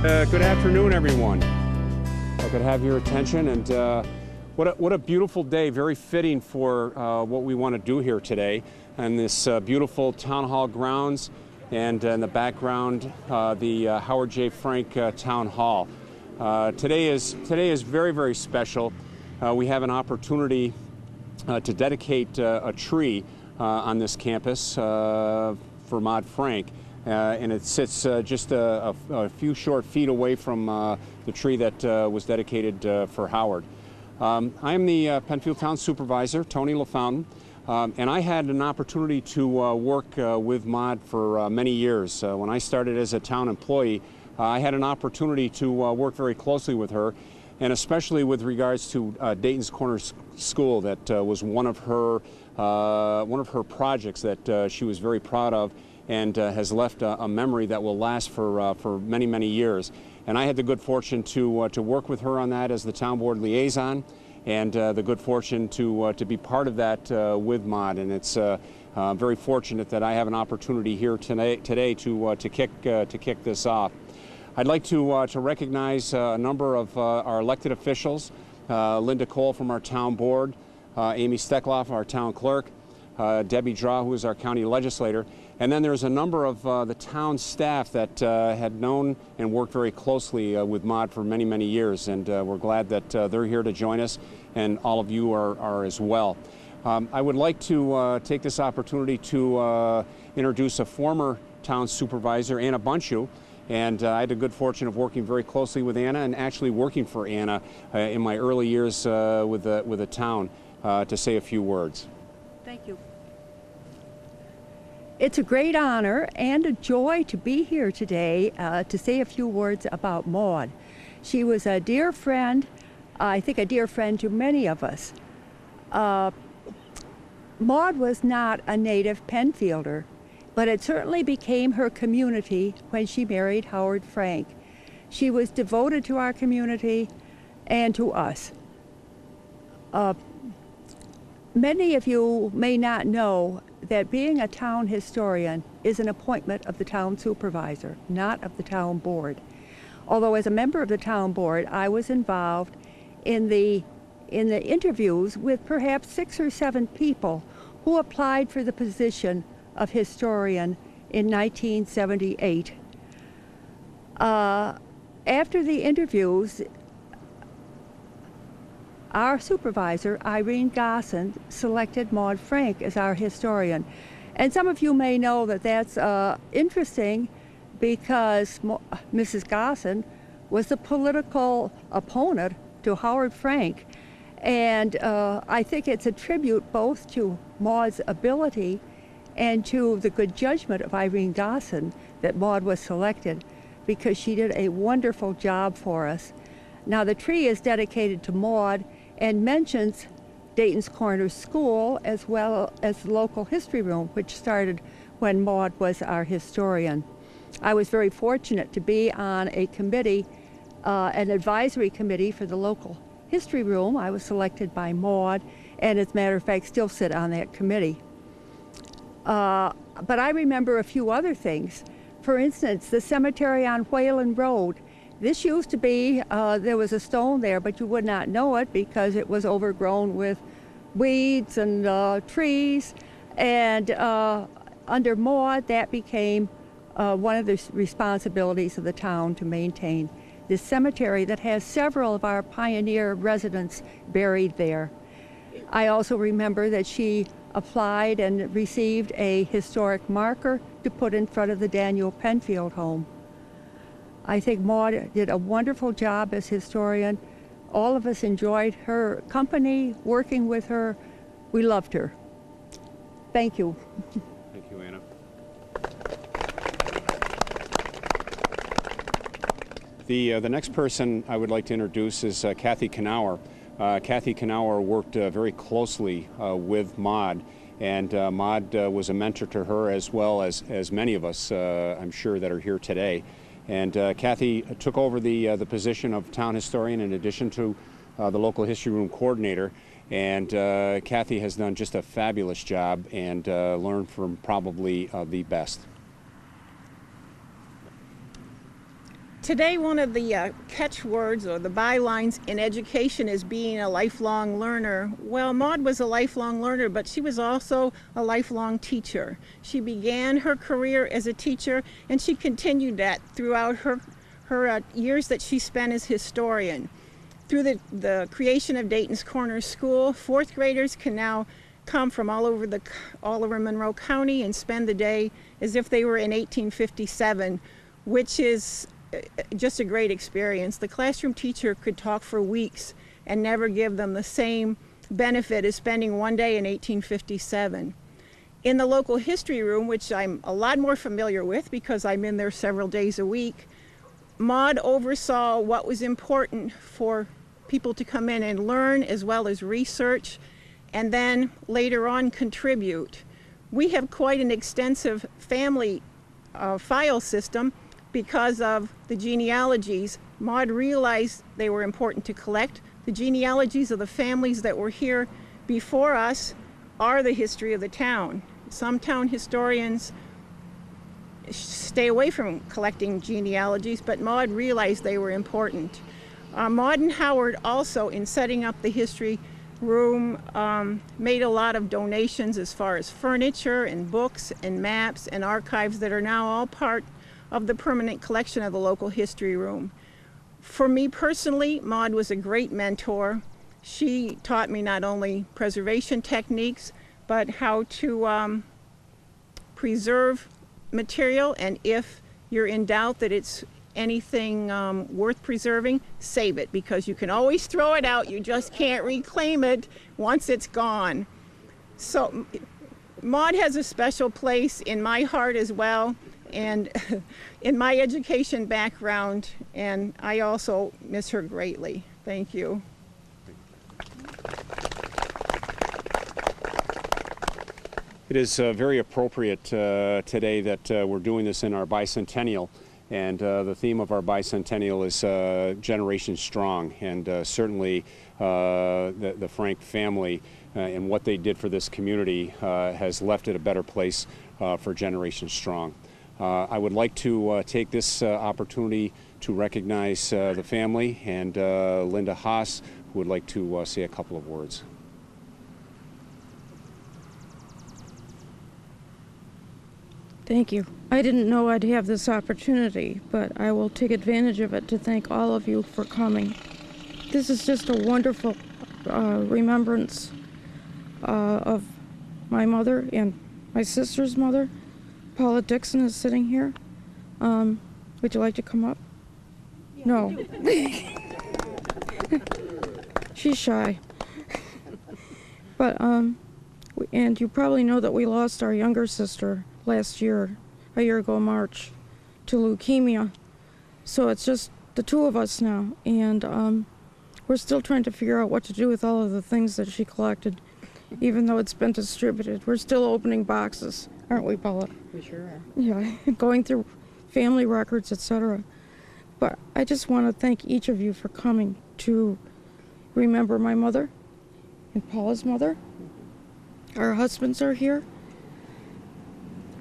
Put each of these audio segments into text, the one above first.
Good afternoon, everyone. If I could have your attention, and what a beautiful day, very fitting for what we want to do here today. And this beautiful town hall grounds, and in the background, the Howard J. Frank Town Hall. Today is very, very special. We have an opportunity to dedicate a tree on this campus for Maude Frank. And it sits just a few short feet away from the tree that was dedicated for Howard. I am the Penfield Town Supervisor, Tony LaFountain, and I had an opportunity to work with Maude for many years. When I started as a town employee, I had an opportunity to work very closely with her, and especially with regards to Dayton's Corner School. That was one of her projects that she was very proud of, and has left a memory that will last for many, many years. And I had the good fortune to work with her on that as the town board liaison, and the good fortune to be part of that with Maude. And it's very fortunate that I have an opportunity here today to kick this off. I'd like to recognize a number of our elected officials: Linda Cole from our town board, Amy Steckloff, our town clerk, Debbie Draw, who is our county legislator. And then there's a number of the town staff that had known and worked very closely with Maude for many, many years. And we're glad that they're here to join us, and all of you are as well. I would like to take this opportunity to introduce a former town supervisor, Anna Bunchu. And I had the good fortune of working very closely with Anna, and actually working for Anna in my early years with the town, to say a few words. Thank you. It's a great honor and a joy to be here today to say a few words about Maude. She was a dear friend, I think a dear friend to many of us. Maude was not a native Penfielder, but it certainly became her community when she married Howard Frank. She was devoted to our community and to us. Many of you may not know that being a town historian is an appointment of the town supervisor, not of the town board. Although as a member of the town board, I was involved in the interviews with perhaps 6 or 7 people who applied for the position of historian in 1978. After the interviews, our supervisor, Irene Gosson, selected Maude Frank as our historian. And some of you may know that that's interesting because Mrs. Gosson was the political opponent to Howard Frank. And I think it's a tribute both to Maude's ability and to the good judgment of Irene Gosson that Maude was selected, because she did a wonderful job for us. Now, the tree is dedicated to Maude and mentions Dayton's Corner School as well as the local history room, which started when Maude was our historian. I was very fortunate to be on a committee, an advisory committee for the local history room. I was selected by Maude, and as a matter of fact, still sit on that committee. But I remember a few other things. For instance, the cemetery on Whalen Road. This used to be, there was a stone there, but you would not know it because it was overgrown with weeds and trees. And under Maude, that became one of the responsibilities of the town to maintain this cemetery that has several of our pioneer residents buried there. I also remember that she applied and received a historic marker to put in front of the Daniel Penfield home. I think Maude did a wonderful job as historian. All of us enjoyed her company, working with her. We loved her. Thank you. Thank you, Anna. The next person I would like to introduce is Kathy Knauer. Kathy Knauer worked very closely with Maude, and Maude was a mentor to her as well as many of us, I'm sure, that are here today. And Kathy took over the position of town historian in addition to the local history room coordinator. And Kathy has done just a fabulous job and learned from probably the best. Today, one of the catchwords or the bylines in education is being a lifelong learner. Well, Maude was a lifelong learner, but she was also a lifelong teacher. She began her career as a teacher, and she continued that throughout her years that she spent as historian. Through the creation of Dayton's Corner School, fourth graders can now come from all over Monroe County and spend the day as if they were in 1857, which is just a great experience. The classroom teacher could talk for weeks and never give them the same benefit as spending one day in 1857. In the local history room, which I'm a lot more familiar with because I'm in there several days a week, Maude oversaw what was important for people to come in and learn, as well as research, and then later on contribute. We have quite an extensive family file system. Because of the genealogies, Maude realized they were important to collect. The genealogies of the families that were here before us are the history of the town. Some town historians stay away from collecting genealogies, but Maude realized they were important. Maude and Howard also, in setting up the history room, made a lot of donations as far as furniture and books and maps and archives that are now all part of the permanent collection of the local history room. For me personally, Maude was a great mentor. She taught me not only preservation techniques, but how to preserve material, and if you're in doubt that it's anything worth preserving, save it, because you can always throw it out. You just can't reclaim it once it's gone. So Maude has a special place in my heart as well, and in my education background, and I also miss her greatly. Thank you. It is very appropriate today that we're doing this in our bicentennial, and the theme of our bicentennial is Generation Strong, and certainly the Frank family and what they did for this community has left it a better place for Generation Strong. I would like to take this opportunity to recognize the family and Linda Haas, who would like to say a couple of words. Thank you. I didn't know I'd have this opportunity, but I will take advantage of it to thank all of you for coming. This is just a wonderful remembrance of my mother and my sister's mother. Paula Dixon is sitting here. Would you like to come up? Yeah, no. She's shy. But, and you probably know that we lost our younger sister last year, a year ago March, to leukemia. So it's just the two of us now, and we're still trying to figure out what to do with all of the things that she collected, even though it's been distributed. We're still opening boxes, aren't we, Paula? We sure are. Yeah, going through family records, etc. But I just want to thank each of you for coming to remember my mother and Paula's mother. Our husbands are here.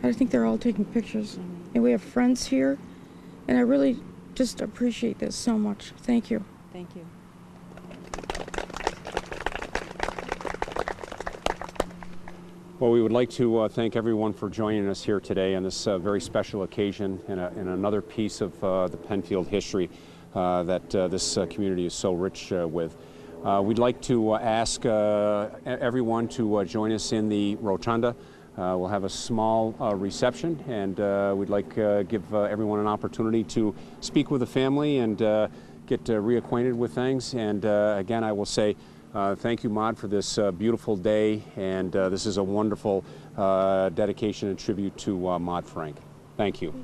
I think they're all taking pictures. And we have friends here. And I really just appreciate this so much. Thank you. Thank you. Well, we would like to thank everyone for joining us here today on this very special occasion and another piece of the Penfield history that this community is so rich with. We'd like to ask everyone to join us in the rotunda. We'll have a small reception, and we'd like to give everyone an opportunity to speak with the family and get reacquainted with things. And again, I will say thank you, Maude, for this beautiful day, and this is a wonderful dedication and tribute to Maude Frank. Thank you.